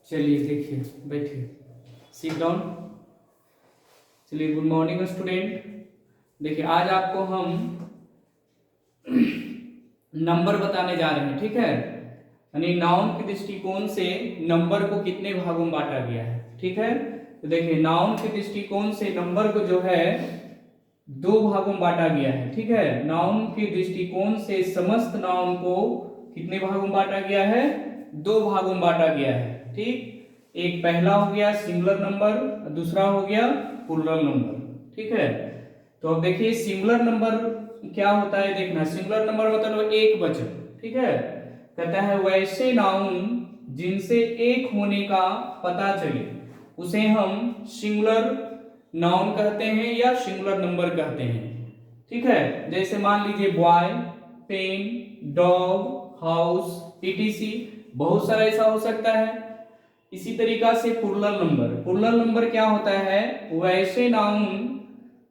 चलिए देखिए, बैठिए, सिट डाउन। चलिए, गुड मॉर्निंग स्टूडेंट। देखिए, आज आपको हम नंबर बताने जा रहे हैं, ठीक है। यानी नाउन के दृष्टिकोण से नंबर को कितने भागों में बांटा गया है, ठीक है। तो देखिए, नाउन के दृष्टिकोण से नंबर को जो है दो भागों में बांटा गया है, ठीक है। नाउन के दृष्टिकोण से समस्त नाउन को कितने भागों में बांटा गया है? दो भागों में बांटा गया है, ठीक। एक पहला हो गया सिंगुलर नंबर, दूसरा हो गया प्लूरल नंबर, ठीक है। तो अब देखिए, सिंगुलर नंबर क्या होता है देखना। सिंगुलर नंबर मतलब एक वचन, ठीक है। कहता है वैसे नाउन जिनसे एक होने का पता चले उसे हम सिंगुलर नाउन कहते हैं या सिंगुलर नंबर कहते हैं, ठीक है। जैसे मान लीजिए boy, pen, dog, house, ETC, बहुत सारा ऐसा हो सकता है। इसी तरीका से प्लूरल नंबर, प्लूरल नंबर क्या होता है? वैसे नाउन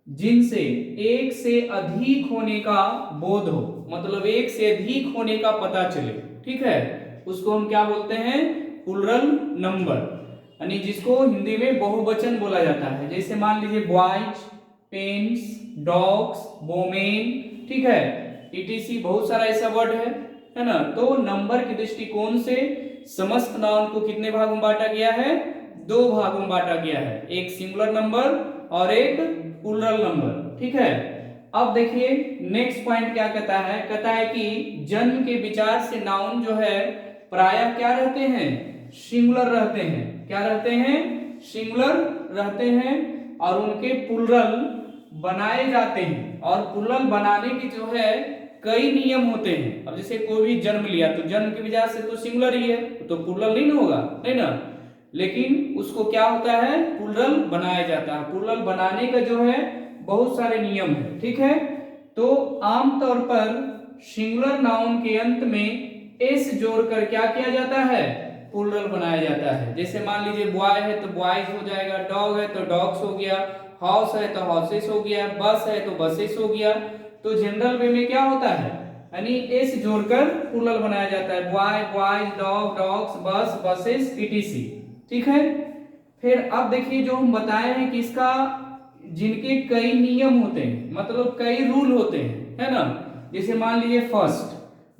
जिनसे एक से अधिक होने का बोध हो, मतलब एक से अधिक होने का पता चले, ठीक है, उसको हम क्या बोलते हैं? प्लूरल नंबर, यानी जिसको हिंदी में बहुवचन बोला जाता है। जैसे मान लीजिए बॉयज, पेन्स, डॉग्स, वोमेन, ठीक है, ईटीसी, बहुत सारा ऐसा वर्ड है ना। तो नंबर के दृष्टिकोण से समस्त नाउन को कितने भागों में बांटा गया है? दो भागों में बांटा गया है, एक सिंगुलर नंबर और एक प्लूरल नंबर, ठीक है। अब देखिए नेक्स्ट पॉइंट क्या कहता है। कहता है कि जन्म के विचार से नाउन जो है प्रायः क्या रहते हैं? सिंगुलर रहते हैं। क्या रहते हैं? सिंगुलर रहते हैं और उनके प्लूरल बनाए जाते हैं। और प्लूरल बनाने की जो है कई नियम होते हैं। अब जैसे कोई भी जन्म लिया तो जन्म के विचार से तो सिंगुलर ही है, तो प्लूरल नहीं ना होगा, नहीं ना। लेकिन उसको क्या होता है? प्लूरल बनाया जाता है। प्लूरल बनाने का जो है बहुत सारे नियम है, ठीक है। तो आमतौर पर सिंगुलर नाउन के अंत में एस जोड़कर क्या किया जाता है? प्लूरल बनाया जाता है। जैसे मान लीजिए बॉय है तो बॉयज हो जाएगा, डॉग है तो डॉग्स हो गया, हाउस है तो हाउसेस हो गया, बस है तो बसेस हो गया। तो जनरल वे में क्या होता है? यानी एस जोड़कर प्लूरल बनाया जाता है। बॉय, बॉयज, डॉग, डॉग्स, बस, बसेस, ईटीसी, ठीक है। फिर अब देखिए, जो हम बताए हैं कि इसका जिनके कई नियम होते हैं, मतलब कई रूल होते हैं, है ना। जैसे मान लीजिए फर्स्ट,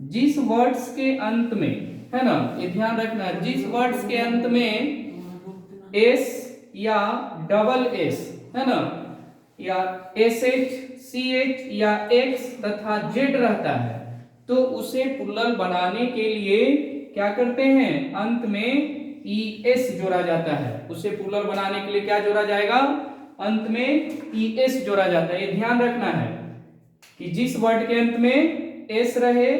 जिस वर्ड्स के अंत में, है ना, ये ध्यान रखना, जिस वर्ड्स के अंत में एस या डबल एस, है ना, या एस एच, सी एच या एक्स तथा जेड रहता है, तो उसे प्लूरल बनाने के लिए क्या करते हैं? अंत में ई एस जोड़ा जाता है। उसे प्लूरल बनाने के लिए क्या जोड़ा जाएगा? अंत में ई एस जोड़ा जाता है। ये ध्यान रखना है कि जिस वर्ड के अंत में एस रहे,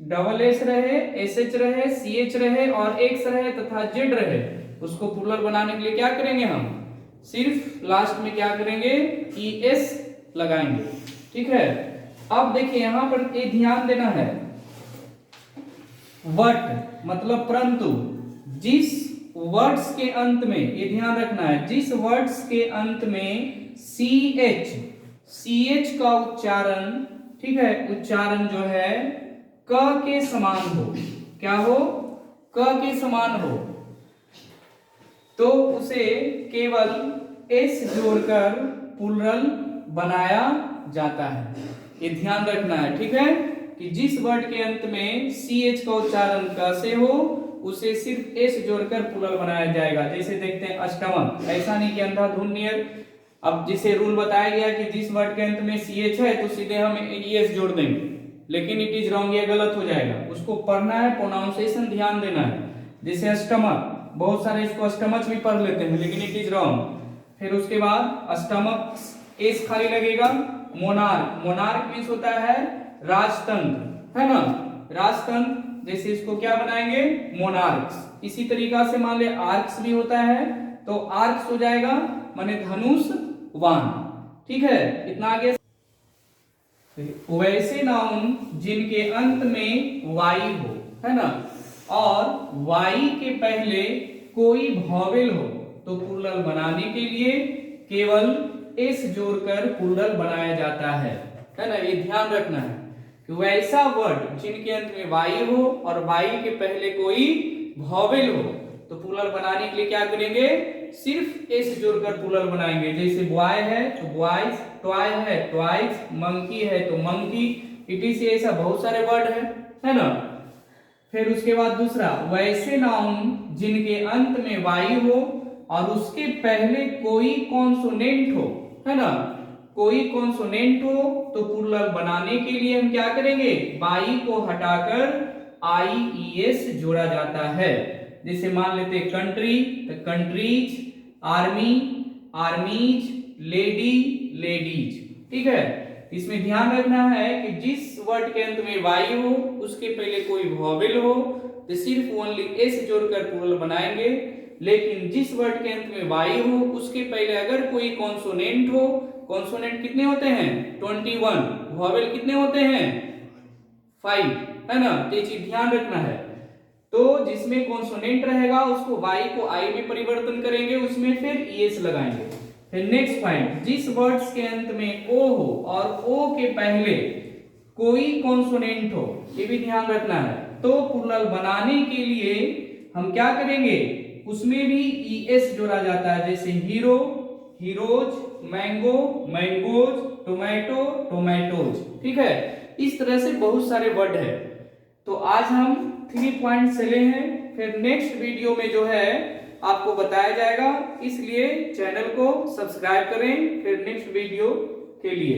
डबल एस रहे, एस एच रहे, सी एच रहे और एक्स रहे तथा जेड रहे, उसको प्लूरल बनाने के लिए क्या करेंगे? हम सिर्फ लास्ट में क्या करेंगे? ई एस लगाएंगे, ठीक है। अब देखिए यहां पर एक ध्यान देना है, बट मतलब परंतु, जिस वर्ड्स के अंत में, ये ध्यान रखना है, जिस वर्ड्स के अंत में सी एच का उच्चारण, ठीक है, उच्चारण जो है क के समान हो, क्या हो? क के समान हो, तो उसे केवल एस जोड़कर प्लूरल बनाया जाता है। ये ध्यान रखना है, ठीक है, कि जिस वर्ड के अंत में सी एच का उच्चारण क से हो उसे सिर्फ एस जोड़कर प्लूरल बनाया जाएगा। जैसे देखते हैं स्टमक, ऐसा नहीं कि अंधाधुंध नियर। अब जिसे रूल बताया गया कि जिस वर्ड के अंत में सी एच है तो सीधे हम एस जोड़ देंगे, लेकिन इट इज रॉन्ग, ये गलत हो जाएगा। उसको पढ़ना है, प्रोनाउंसिएशन ध्यान देना है। जैसे स्टमक, बहुत सारे इसको स्टमच भी पढ़ लेते हैं, लेकिन इट इज रॉन्ग। फिर उसके बाद स्टमक एस खाली लगेगा। मोनार्क, मोनार्क मींस होता है राजतंत्र, है ना, राजतंत्र। जैसे इसको क्या बनाएंगे? मोनार्क्स। इसी तरीका से मान ले आर्क्स भी होता है, तो आर्क्स हो जाएगा माने धनुष वान, ठीक है। इतना आगे वैसे नाउन जिनके अंत में वाई हो, है ना, और वाई के पहले कोई वॉवेल हो, तो प्लूरल बनाने के लिए केवल एस जोड़कर प्लूरल बनाया जाता है ना। ये ध्यान रखना है कि वैसा वर्ड जिनके अंत में वाई हो और वाई के पहले कोई वॉवेल हो, तो प्लूरल बनाने के लिए क्या करेंगे, सिर्फ एस जोड़कर प्लूरल बनाएंगे। जैसे बॉय है तो बॉयज, टॉय है टॉयज, मंकी है तो मंकी, इटीसी ऐसा बहुत सारे वर्ड है ना। फिर उसके बाद दूसरा, वैसे नाउन जिनके अंत में वाई हो और उसके पहले कोई कॉन्सोनेंट हो, है ना, कोई कॉन्सोनेंट हो, तो प्लूरल बनाने के लिए हम क्या करेंगे, वाई को हटाकर IES जोड़ा जाता है। जैसे मान लेते हैं कंट्री तो कंट्रीज, आर्मी आर्मीज, लेडी लेडीज, ठीक है। इसमें ध्यान रखना है कि जिस वर्ड के अंत में वाई हो उसके पहले कोई वॉवेल हो तो सिर्फ ओनली एस जोड़कर प्लूरल बनाएंगे, लेकिन जिस वर्ड के अंत में वाई हो उसके पहले अगर कोई कॉन्सोनेंट हो, कॉन्सोनेंट कितने होते हैं 21, वॉवेल कितने होते हैं 5, है ना, तो ये चीज ध्यान रखना है। तो जिसमें कॉन्सोनेंट रहेगा उसको वाई को आई में परिवर्तन करेंगे, उसमें फिर ईएस लगाएंगे। फिर नेक्स्ट पॉइंट, जिस वर्ड्स के अंत में ओ हो और ओ के पहले कोई कॉन्सोनेंट हो, ये भी ध्यान रखना है। तो प्लूरल बनाने के लिए हम क्या करेंगे, उसमें भी ईएस जोड़ा जाता है। जैसे hero heroes, mango mangoes, tomato tomatoes, ठीक है। इस तरह से बहुत सारे वर्ड है। तो आज हम 3 पॉइंट चले हैं, फिर नेक्स्ट वीडियो में जो है आपको बताया जाएगा, इसलिए चैनल को सब्सक्राइब करें फिर नेक्स्ट वीडियो के लिए।